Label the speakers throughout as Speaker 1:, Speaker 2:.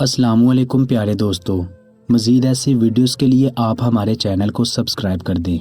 Speaker 1: السلام علیکم پیارے دوستو، مزید ایسی ویڈیوز کے لیے آپ ہمارے چینل کو سبسکرائب کر دیں۔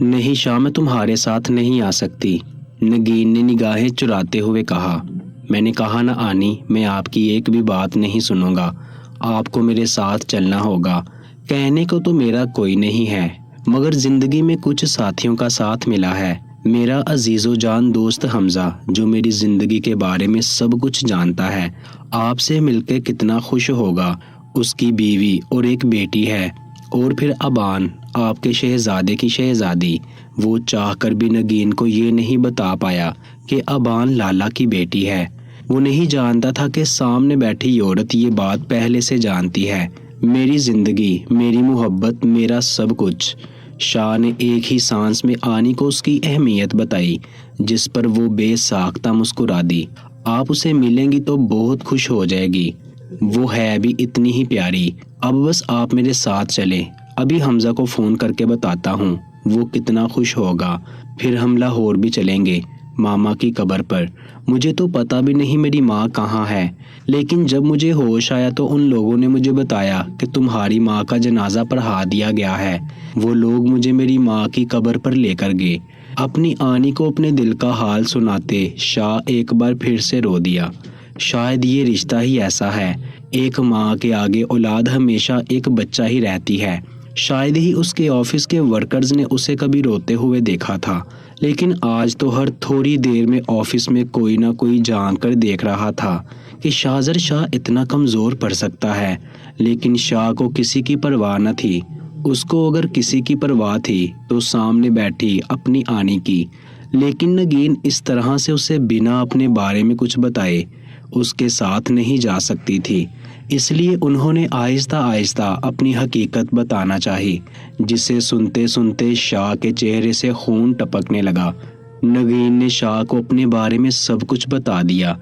Speaker 2: نہیں شاہ، میں تمہارے ساتھ نہیں آ سکتی، نگین نے نگاہیں چراتے ہوئے کہا۔ میں نے کہا نہ آنی، میں آپ کی ایک بھی بات نہیں سنوں گا، آپ کو میرے ساتھ چلنا ہوگا۔ کہنے کو تو میرا کوئی نہیں ہے، مگر زندگی میں کچھ ساتھیوں کا ساتھ ملا ہے۔ میرا عزیز و جان دوست حمزہ، جو میری زندگی کے بارے میں سب کچھ جانتا ہے، آپ سے مل کے کتنا خوش ہوگا۔ اس کی بیوی اور ایک بیٹی ہے، اور پھر ابان، آپ کے شہزادے کی شہزادی۔ وہ چاہ کر بھی نگین کو یہ نہیں بتا پایا کہ ابان لالا کی بیٹی ہے۔ وہ نہیں جانتا تھا کہ سامنے بیٹھی عورت یہ بات پہلے سے جانتی ہے۔ میری زندگی، میری محبت، میرا سب کچھ۔ شاہ نے ایک ہی سانس میں آنی کو اس کی اہمیت بتائی، جس پر وہ بے ساختہ مسکرا دی۔ آپ اسے ملیں گی تو بہت خوش ہو جائے گی، وہ ہے بھی اتنی ہی پیاری۔ اب بس آپ میرے ساتھ چلیں، ابھی حمزہ کو فون کر کے بتاتا ہوں، وہ کتنا خوش ہوگا۔ پھر ہم لاہور بھی چلیں گے، ماما کی قبر پر۔ مجھے تو پتہ بھی نہیں میری ماں کہاں ہے، لیکن جب مجھے ہوش آیا تو ان لوگوں نے مجھے بتایا کہ تمہاری ماں کا جنازہ پڑھا دیا گیا ہے۔ وہ لوگ مجھے میری ماں کی قبر پر لے کر گئے۔ اپنی آنی کو اپنے دل کا حال سناتے شاہ ایک بار پھر سے رو دیا۔ شاید یہ رشتہ ہی ایسا ہے، ایک ماں کے آگے اولاد ہمیشہ ایک بچہ ہی رہتی ہے۔ شاید ہی اس کے آفس کے ورکرز نے اسے کبھی روتے ہوئے دیکھا تھا، لیکن آج تو ہر تھوڑی دیر میں آفس میں کوئی نہ کوئی جان کر دیکھ رہا تھا کہ شاہزر شاہ اتنا کمزور پڑ سکتا ہے۔ لیکن شاہ کو کسی کی پرواہ نہ تھی۔ اس کو اگر کسی کی پرواہ تھی تو سامنے بیٹھی اپنی آنی کی، لیکن نگین اس طرح سے اسے بنا اپنے بارے میں کچھ بتائے اس کے ساتھ نہیں جا سکتی تھی۔ اس لیے انہوں نے آہستہ آہستہ اپنی حقیقت بتانا چاہی، جسے سنتے سنتے شاہ کے چہرے سے خون ٹپکنے لگا۔ نگین نے شاہ کو اپنے بارے میں سب کچھ بتا دیا،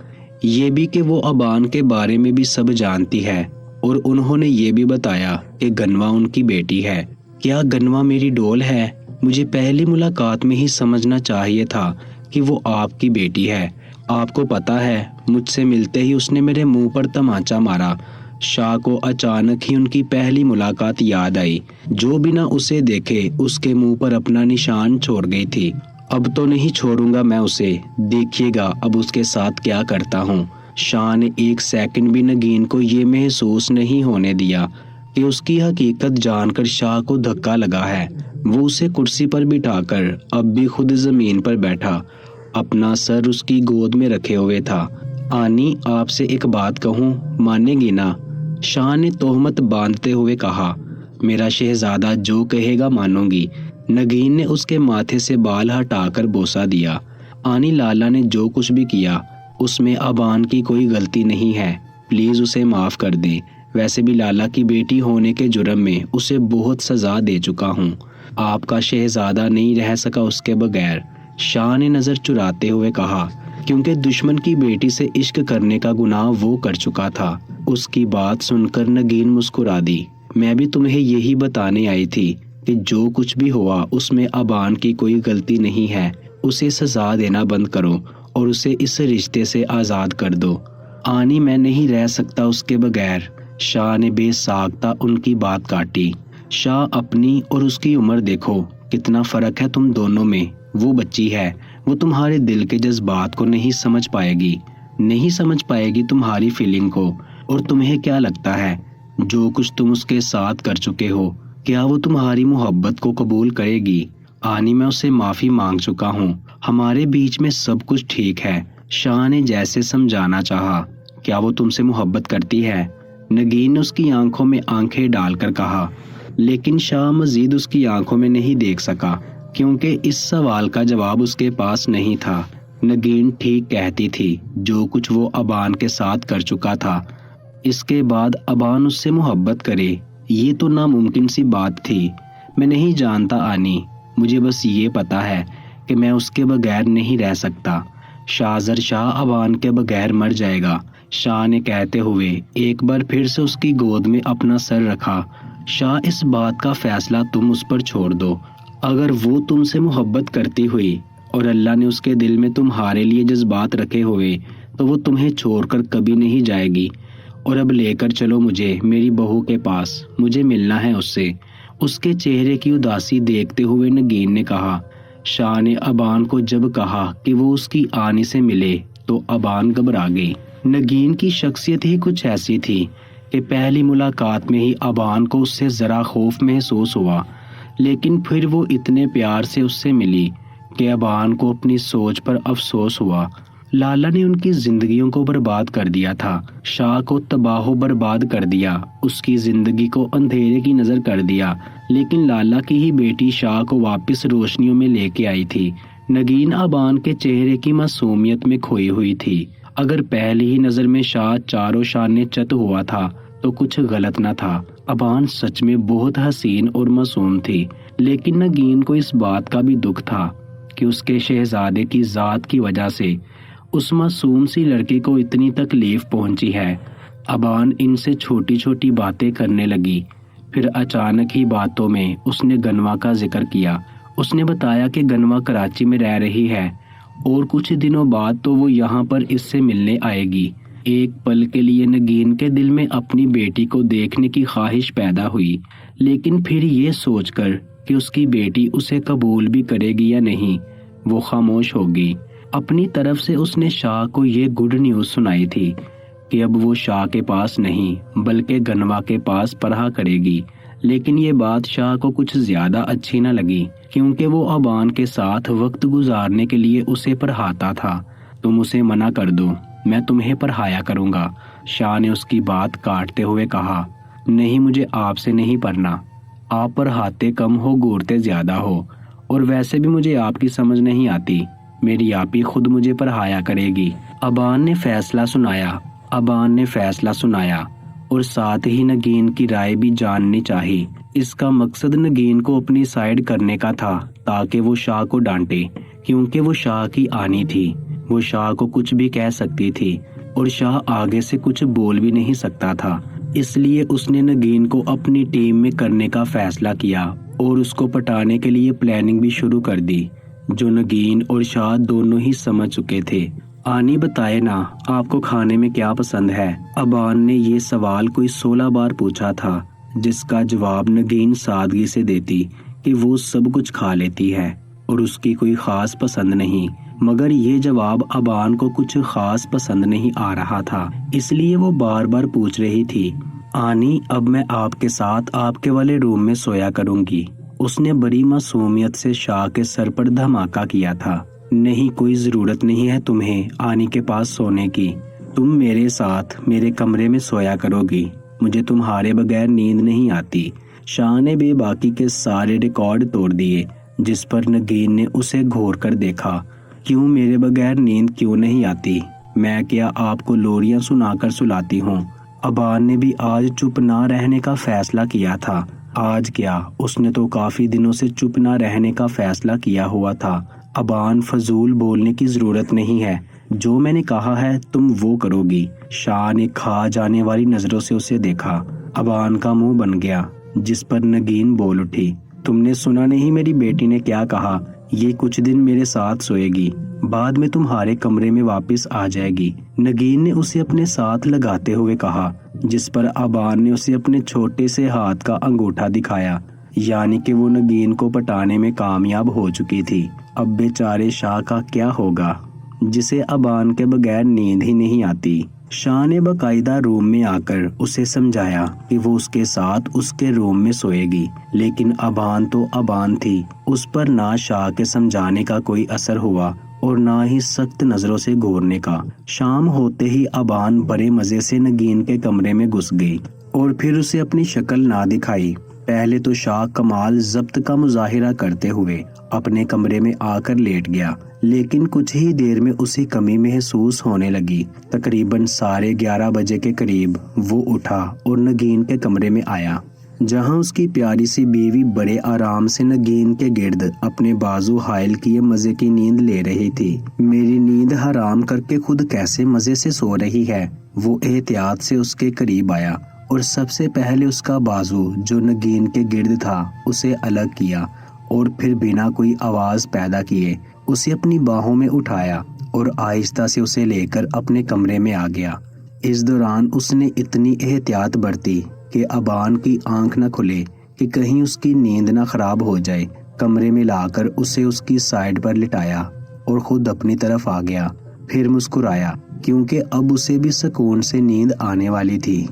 Speaker 2: یہ بھی کہ وہ ابان کے بارے میں بھی سب جانتی ہے، اور انہوں نے یہ بھی بتایا کہ گنوا ان کی بیٹی ہے۔ کیا گنوا میری ڈول ہے؟ مجھے پہلی ملاقات میں ہی سمجھنا چاہیے تھا کہ وہ آپ کی بیٹی ہے۔ آپ کو پتا ہے، مجھ سے ملتے ہی اس نے میرے منہ پر تمانچہ مارا۔ شاہ کو اچانک ہی ان کی پہلی ملاقات یاد آئی، جو بنا اسے دیکھے اس کے منہ پر اپنا نشان چھوڑ گئی تھی۔ اب تو نہیں چھوڑوں گا میں اسے، دیکھیے گا اب اس کے ساتھ کیا کرتا ہوں۔ شاہ نے ایک سیکنڈ بھی نگین کو یہ محسوس نہیں ہونے دیا کہ اس کی حقیقت جان کر شاہ کو دھکا لگا ہے۔ وہ اسے کرسی پر بٹھا کر اب بھی خود زمین پر بیٹھا، اپنا سر اس کی گود میں رکھے ہوئے تھا۔ آنی، آپ سے ایک بات کہوں، مانے گی نا؟ شاہ نے تہمت باندھتے ہوئے کہا۔ میرا شہزادہ جو کہے گا مانوں گی۔ نگین نے اس کے ماتھے سے بال ہٹا کر بوسہ دیا۔ آنی، لالا نے جو کچھ بھی کیا اس میں ابان کی کوئی غلطی نہیں ہے، پلیز اسے معاف کر دیں۔ ویسے بھی لالا کی بیٹی ہونے کے جرم میں اسے بہت سزا دے چکا ہوں، آپ کا شہزادہ نہیں رہ سکا اس کے بغیر۔ شاہ نے نظر چراتے ہوئے کہا، کیونکہ دشمن کی بیٹی سے عشق کرنے کا گناہ وہ کر چکا تھا۔ اس کی بات سن کر نگین مسکرا دی۔ میں بھی تمہیں یہی بتانے آئی تھی کہ جو کچھ بھی ہوا اس میں ابان کی کوئی غلطی نہیں ہے۔ اسے سزا دینا بند کرو اور اسے اس رشتے سے آزاد کر دو۔ آنی، میں نہیں رہ سکتا اس کے بغیر۔ شاہ نے بے ساختہ ان کی بات کاٹی۔ شاہ، اپنی اور اس کی عمر دیکھو، کتنا فرق ہے تم دونوں میں۔ وہ بچی ہے، وہ تمہارے دل کے جذبات کو نہیں سمجھ پائے گی، نہیں سمجھ پائے گی تمہاری فیلنگ کو۔ اور تمہیں کیا لگتا ہے جو کچھ تم اس کے ساتھ کر چکے ہو، کیا وہ تمہاری محبت کو قبول کرے گی؟ آنی، میں اسے معافی مانگ چکا ہوں، ہمارے بیچ میں سب کچھ ٹھیک ہے۔ شاہ نے جیسے سمجھانا چاہا، کیا وہ تم سے محبت کرتی ہے؟ نگین نے اس کی آنکھوں میں آنکھیں ڈال کر کہا، لیکن شاہ مزید اس کی آنکھوں میں نہیں دیکھ سکا، کیونکہ اس سوال کا جواب اس کے پاس نہیں تھا۔ نگین ٹھیک کہتی تھی، جو کچھ وہ ابان کے ساتھ کر چکا تھا، اس کے بعد ابان اس سے محبت کرے، یہ تو ناممکن سی بات تھی۔ میں نہیں جانتا آنی، مجھے بس یہ پتا ہے کہ میں اس کے بغیر نہیں رہ سکتا۔ شاہزر شاہ ابان کے بغیر مر جائے گا، شاہ نے کہتے ہوئے ایک بار پھر سے اس کی گود میں اپنا سر رکھا۔ شاہ، اس بات کا فیصلہ تم اس پر چھوڑ دو۔ اگر وہ تم سے محبت کرتی ہوئی اور اللہ نے اس کے دل میں تمہارے لیے جذبات رکھے ہوئے تو وہ تمہیں چھوڑ کر کبھی نہیں جائے گی، اور اب لے کر چلو مجھے میری بہو کے پاس، مجھے ملنا ہے اس سے۔ اس کے چہرے کی اداسی دیکھتے ہوئے نگین نے کہا۔ شاہ نے ابان کو جب کہا کہ وہ اس کی آنی سے ملے تو ابان گھبرا گئی۔ نگین کی شخصیت ہی کچھ ایسی تھی کہ پہلی ملاقات میں ہی ابان کو اس سے ذرا خوف محسوس ہوا، لیکن پھر وہ اتنے پیار سے اس سے ملی کہ ابان کو اپنی سوچ پر افسوس ہوا۔ لالا نے ان کی زندگیوں کو برباد کر دیا تھا، شاہ کو تباہ و برباد کر دیا، اس کی زندگی کو اندھیرے کی نظر کر دیا، لیکن لالا کی ہی بیٹی شاہ کو واپس روشنیوں میں لے کے آئی تھی۔ نگین ابان کے چہرے کی معصومیت میں کھوئی ہوئی تھی۔ اگر پہلی ہی نظر میں شاہ چاروں شانے چت ہوا تھا تو کچھ غلط نہ تھا۔ ابان سچ میں بہت حسین اور معصوم تھی، لیکن نگین کو اس بات کا بھی دکھ تھا کہ اس کے شہزادے کی ذات کی وجہ سے اس معصوم سی لڑکی کو اتنی تکلیف پہنچی ہے۔ ابان ان سے چھوٹی چھوٹی باتیں کرنے لگی، پھر اچانک ہی باتوں میں اس نے گنوا کا ذکر کیا۔ اس نے بتایا کہ گنوا کراچی میں رہ رہی ہے اور کچھ دنوں بعد تو وہ یہاں پر اس سے ملنے آئے گی۔ ایک پل کے لیے نگین کے دل میں اپنی بیٹی کو دیکھنے کی خواہش پیدا ہوئی، لیکن پھر یہ سوچ کر کہ اس کی بیٹی اسے قبول بھی کرے گی یا نہیں، وہ خاموش ہو گئی۔ اپنی طرف سے اس نے شاہ کو یہ گڈ نیوز سنائی تھی کہ اب وہ شاہ کے پاس نہیں بلکہ گنوا کے پاس پڑھا کرے گی، لیکن یہ بات شاہ کو کچھ زیادہ اچھی نہ لگی، کیونکہ وہ ابان کے ساتھ وقت گزارنے کے لیے اسے پڑھاتا تھا۔ تم اسے منع کر دو، میں تمہیں پڑھایا کروں گا، شاہ نے اس کی بات کاٹتے ہوئے کہا۔ نہیں، مجھے آپ سے نہیں پڑھنا، آپ پڑھاتے کم ہو گورتے زیادہ ہو، اور ویسے بھی مجھے آپ کی سمجھ نہیں آتی، میری آپ ہی خود مجھے پڑھایا کرے گی۔ ابان نے فیصلہ سنایا اور ساتھ ہی نگین کی رائے بھی جاننی چاہی۔ اس کا مقصد نگین کو اپنی سائیڈ کرنے کا تھا تاکہ وہ شاہ کو ڈانٹے، کیونکہ وہ شاہ کی آنی تھی، وہ شاہ کو کچھ بھی کہہ سکتی تھی اور شاہ آگے سے کچھ بول بھی نہیں سکتا تھا۔ اس لیے اس نے نگین کو اپنی ٹیم میں کرنے کا فیصلہ کیا اور اس کو پٹانے کے لیے پلاننگ بھی شروع کر دی، جو نگین اور شاہ دونوں ہی سمجھ چکے تھے۔ آنی بتائے نا، آپ کو کھانے میں کیا پسند ہے؟ ابان نے یہ سوال کوئی 16 بار پوچھا تھا، جس کا جواب نگین سادگی سے دیتی کہ وہ سب کچھ کھا لیتی ہے اور اس کی کوئی خاص پسند نہیں، مگر یہ جواب ابان کو کچھ خاص پسند نہیں آ رہا تھا، اس لیے وہ بار بار پوچھ رہی تھی، آنی اب میں آپ کے ساتھ آپ کے والے روم میں سویا کروں گی۔ اس نے بڑی معصومیت سے شاہ کے سر پر دھماکہ کیا تھا۔ نہیں، کوئی ضرورت نہیں ہے تمہیں آنی کے پاس سونے کی، تم میرے ساتھ میرے کمرے میں سویا کرو گی، مجھے تمہارے بغیر نیند نہیں آتی۔ شاہ نے بے باکی کے سارے ریکارڈ توڑ دیے، جس پر نگین نے اسے گھور کر دیکھا۔ کیوں میرے بغیر نیند کیوں نہیں آتی؟ میں کیا آپ کو لوریاں سنا کر سلاتی ہوں؟ ابان نے بھی آج چپ نہ رہنے کا فیصلہ کیا تھا۔ آج کیا، اس نے تو کافی دنوں سے چپ نہ رہنے کا فیصلہ کیا ہوا تھا۔ ابان، فضول بولنے کی ضرورت نہیں ہے، جو میں نے کہا ہے تم وہ کرو گی۔ شاہ نے کھا جانے والی نظروں سے اسے دیکھا۔ ابان کا منہ بن گیا، جس پر نگین بول اٹھی، تم نے سنا نہیں میری بیٹی نے کیا کہا؟ یہ کچھ دن میرے ساتھ سوئے گی، بعد میں تمہارے کمرے میں واپس آ جائے گی۔ نگین نے اسے اپنے ساتھ لگاتے ہوئے کہا، جس پر ابان نے اسے اپنے چھوٹے سے ہاتھ کا انگوٹھا دکھایا، یعنی کہ وہ نگین کو پٹانے میں کامیاب ہو چکی تھی۔ اب بیچارے شاہ کا کیا ہوگا، جسے ابان کے بغیر نیند ہی نہیں آتی۔ شاہ نے باقاعدہ روم میں آ کر اسے سمجھایا کہ وہ اس کے ساتھ اس کے روم میں سوئے گی، لیکن ابان تو ابان تھی، اس پر نہ شاہ کے سمجھانے کا کوئی اثر ہوا اور نہ ہی سخت نظروں سے گھورنے کا۔ شام ہوتے ہی ابان بڑے مزے سے نگین کے کمرے میں گھس گئی اور پھر اسے اپنی شکل نہ دکھائی۔ پہلے تو شاہ کمال ضبط کا مظاہرہ کرتے ہوئے اپنے کمرے میں آ کر لیٹ گیا، لیکن کچھ ہی دیر میں اسی کمی محسوس ہونے لگی۔ تقریباً 11:30 بجے کے قریب وہ اٹھا اور نگین کے کمرے میں آیا، جہاں اس کی پیاری سی بیوی بڑے آرام سے نگین کے گرد اپنے بازو حائل کیے مزے کی نیند لے رہی تھی۔ میری نیند حرام کر کے خود کیسے مزے سے سو رہی ہے؟ وہ احتیاط سے اس کے قریب آیا اور سب سے پہلے اس کا بازو جو نگین کے گرد تھا اسے الگ کیا اور پھر بنا کوئی آواز پیدا کیے اسے اپنی باہوں میں اٹھایا اور آہستہ سے اسے لے کر اپنے کمرے میں آ گیا۔ اس دوران اس نے اتنی احتیاط برتی کہ ابان کی آنکھ نہ کھلے کہ کہیں اس کی نیند نہ خراب ہو جائے۔ کمرے میں لا کر اسے اس کی سائیڈ پر لٹایا اور خود اپنی طرف آ گیا۔ پھر مسکرایا کیونکہ اب اسے بھی سکون سے نیند آنے والی تھی۔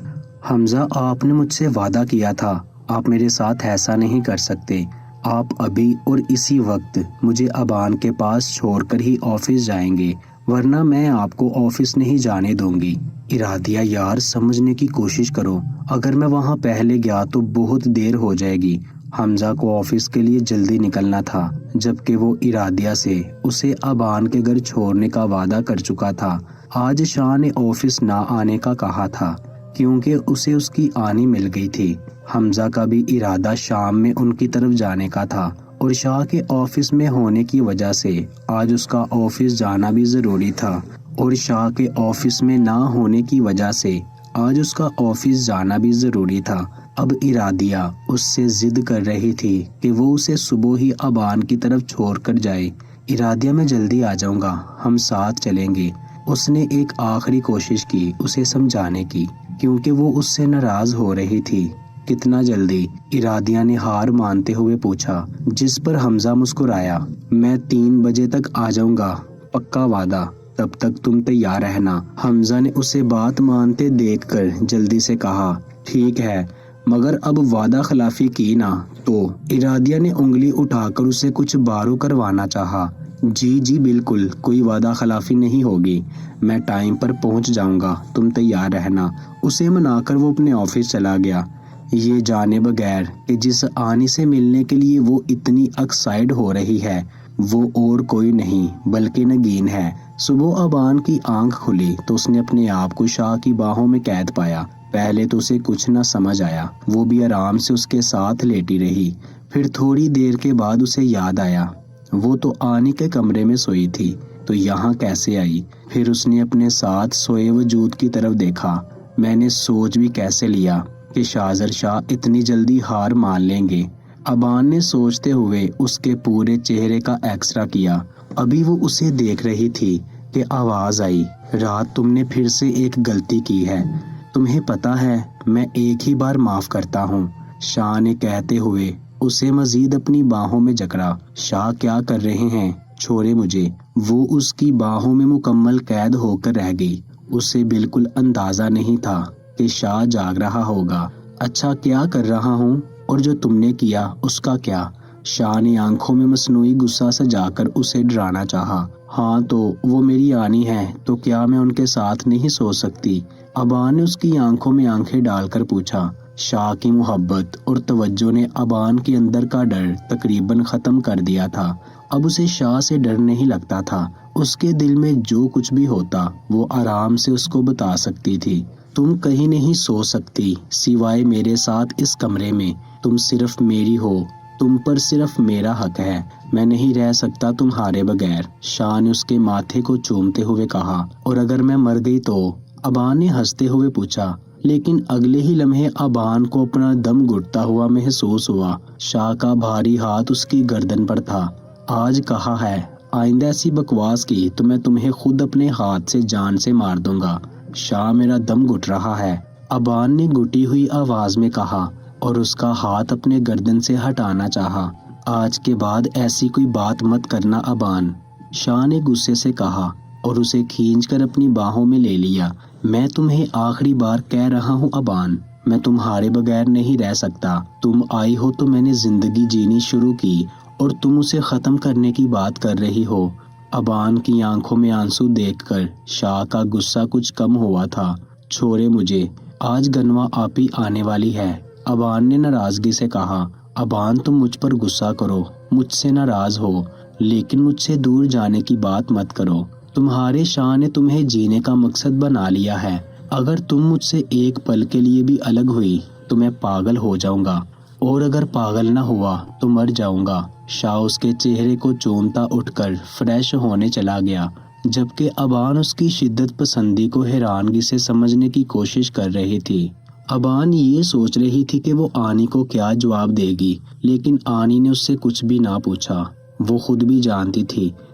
Speaker 2: حمزہ، آپ نے مجھ سے وعدہ کیا تھا، آپ میرے ساتھ ایسا نہیں کر سکتے۔ آپ ابھی اور اسی وقت مجھے ابان کے پاس چھوڑ کر ہی آفس جائیں گے، ورنہ میں آپ کو آفس نہیں جانے دوں گی۔ ارادیہ یار، سمجھنے کی کوشش کرو، اگر میں وہاں پہلے گیا تو بہت دیر ہو جائے گی۔ حمزہ کو آفس کے لیے جلدی نکلنا تھا، جبکہ وہ ارادیہ سے اسے ابان کے گھر چھوڑنے کا وعدہ کر چکا تھا۔ آج شاہ نے آفس نہ آنے کا کہا تھا کیونکہ اسے اس کی آنی مل گئی تھی۔ حمزہ کا بھی ارادہ شام میں ان کی طرف جانے کا تھا اور شاہ کے آفس میں ہونے کی وجہ سے آج اس کا آفس جانا بھی ضروری تھا، اور شاہ کے آفس میں نہ ہونے کی وجہ سے آج اس کا آفس جانا بھی ضروری تھا۔ اب ارادیہ اس سے ضد کر رہی تھی کہ وہ اسے صبح ہی ابان کی طرف چھوڑ کر جائے۔ ارادیہ، میں جلدی آ جاؤں گا، ہم ساتھ چلیں گے۔ اس نے ایک آخری کوشش کی اسے سمجھانے کی کیونکہ وہ اس سے ناراض ہو رہی تھی۔ کتنا جلدی؟ ارادیہ نے ہار مانتے ہوئے پوچھا، جس پر حمزہ مسکرایا۔ میں 3 بجے تک آ جاؤں گا، پکا وعدہ، تب تک تم تیار رہنا۔ حمزہ نے اسے بات مانتے دیکھ کر جلدی سے کہا، ٹھیک ہے، مگر اب وعدہ خلافی کی نا تو؟ ارادیہ نے انگلی اٹھا کر اسے کچھ بارو کروانا چاہا۔ جی بالکل، کوئی وعدہ خلافی نہیں ہوگی، میں ٹائم پر پہنچ جاؤں گا، تم تیار رہنا۔ اسے منا کر وہ اپنے آفس چلا گیا، یہ جانے بغیر کہ جس آنی سے ملنے کے لیے وہ اتنی ایکسائٹ ہو رہی ہے وہ اور کوئی نہیں بلکہ نگین ہے۔ صبح ابان کی آنکھ کھلی تو اس نے اپنے آپ کو شاہ کی باہوں میں قید پایا۔ پہلے تو اسے کچھ نہ سمجھ آیا، وہ بھی آرام سے اس کے ساتھ لیٹی رہی۔ پھر تھوڑی دیر کے بعد اسے یاد آیا، وہ تو آنی کے کمرے میں سوئی تھی، تو یہاں کیسے آئی؟ پھر اس نے اپنے ساتھ سوئے وجود کی طرف دیکھا۔ میں نے سوچ بھی کیسے لیا کہ شاہزر شاہ اتنی جلدی ہار مان لیں گے؟ ابان نے سوچتے ہوئے اس کے پورے چہرے کا ایکس رے کیا۔ ابھی وہ اسے دیکھ رہی تھی کہ آواز آئی، رات تم نے پھر سے ایک غلطی کی ہے، تمہیں پتا ہے میں ایک ہی بار معاف کرتا ہوں، شاہ نے کہتے ہوئے اسے مزید اپنی باہوں میں جکڑا۔ شاہ کیا کر رہے ہیں؟ چھوڑے مجھے۔ وہ اس کی باہوں میں مکمل قید ہو کر رہ گئی۔ اسے بالکل اندازہ نہیں تھا کہ شاہ جاگ رہا ہوگا۔ اچھا کیا کر رہا ہوں، اور جو تم نے کیا اس کا کیا؟ شاہ نے آنکھوں میں مصنوعی غصہ سجا کر اسے ڈرانا چاہا۔ ہاں تو وہ میری آنی ہے، تو کیا میں ان کے ساتھ نہیں سو سکتی؟ ابان نے اس کی آنکھوں میں آنکھیں ڈال کر پوچھا۔ شاہ کی محبت اور توجہ نے ابان کے اندر کا ڈر تقریباً ختم کر دیا تھا۔ اب اسے شاہ سے ڈر نہیں لگتا تھا، اس کے دل میں جو کچھ بھی ہوتا وہ آرام سے اس کو بتا سکتی تھی۔ تم کہیں نہیں سو سکتی سوائے میرے ساتھ اس کمرے میں، تم صرف میری ہو، تم پر صرف میرا حق ہے، میں نہیں رہ سکتا تمہارے بغیر، شاہ نے اس کے ماتھے کو چومتے ہوئے کہا۔ اور اگر میں مر گئی تو؟ ابان نے ہنستے ہوئے پوچھا، لیکن اگلے ہی لمحے ابان کو اپنا دم گھٹتا ہوا محسوس ہوا۔ شاہ کا بھاری ہاتھ اس کی گردن پر تھا۔ آج کہا ہے، آئندہ ایسی بکواس کی تو میں تمہیں خود اپنے ہاتھ سے جان سے مار دوں گا۔ شاہ، میرا دم گھٹ رہا ہے، ابان نے گھٹی ہوئی آواز میں کہا اور اس کا ہاتھ اپنے گردن سے ہٹانا چاہا۔ آج کے بعد ایسی کوئی بات مت کرنا ابان، شاہ نے غصے سے کہا اور اسے کھینچ کر اپنی باہوں میں لے لیا۔ میں تمہیں آخری بار کہہ رہا ہوں ابان، میں تمہارے بغیر نہیں رہ سکتا۔ تم آئی ہو تو میں نے زندگی جینی شروع کی اور تم اسے ختم کرنے کی بات کر رہی ہو۔ ابان کی آنکھوں میں آنسو دیکھ کر شاہ کا غصہ کچھ کم ہوا تھا۔ چھوڑے مجھے، آج گنوا آپی آنے والی ہے، ابان نے ناراضگی سے کہا۔ ابان، تم مجھ پر غصہ کرو، مجھ سے ناراض ہو، لیکن مجھ سے دور جانے کی بات مت کرو۔ تمہارے شاہ نے تمہیں جینے کا مقصد بنا لیا ہے، اگر تم مجھ سے ایک پل کے لیے بھی الگ ہوئی تو میں پاگل ہو جاؤں گا، اور اگر پاگل نہ ہوا تو مر جاؤں گا۔ شاہ اس کے چہرے کو چومتا اٹھ کر فریش ہونے چلا گیا، جبکہ ابان اس کی شدت پسندی کو حیرانگی سے سمجھنے کی کوشش کر رہی تھی۔ ابان یہ سوچ رہی تھی کہ وہ آنی کو کیا جواب دے گی، لیکن آنی نے اس سے کچھ بھی نہ پوچھا۔ وہ خود بھی جانتی تھی